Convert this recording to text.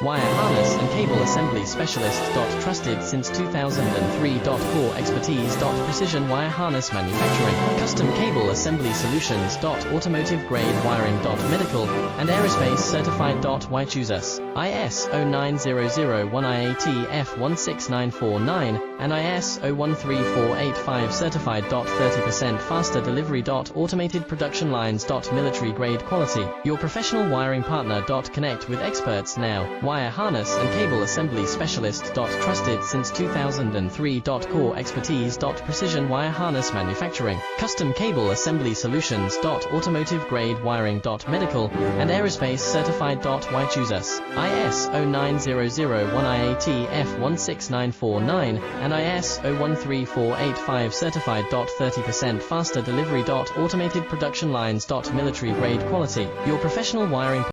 Wire harness and cable assembly specialist. Trusted since 2003. Core expertise. Precision wire harness manufacturing. Custom cable assembly solutions. Automotive grade wiring. Medical and aerospace certified. Why choose us? ISO 9001 IATF 16949 and ISO 13485 certified. 30% faster delivery. Automated production lines. Military grade quality. Your professional wiring partner. Connect with experts now. Wire harness and cable assembly specialist. Trusted since 2003. Core expertise. Precision wire harness manufacturing. Custom cable assembly solutions. Automotive grade wiring. Medical and aerospace certified. Why choose us? ISO 9001 IATF 16949 and ISO 13485 certified. 30% faster delivery. Automated production lines. Military grade quality. Your professional wiring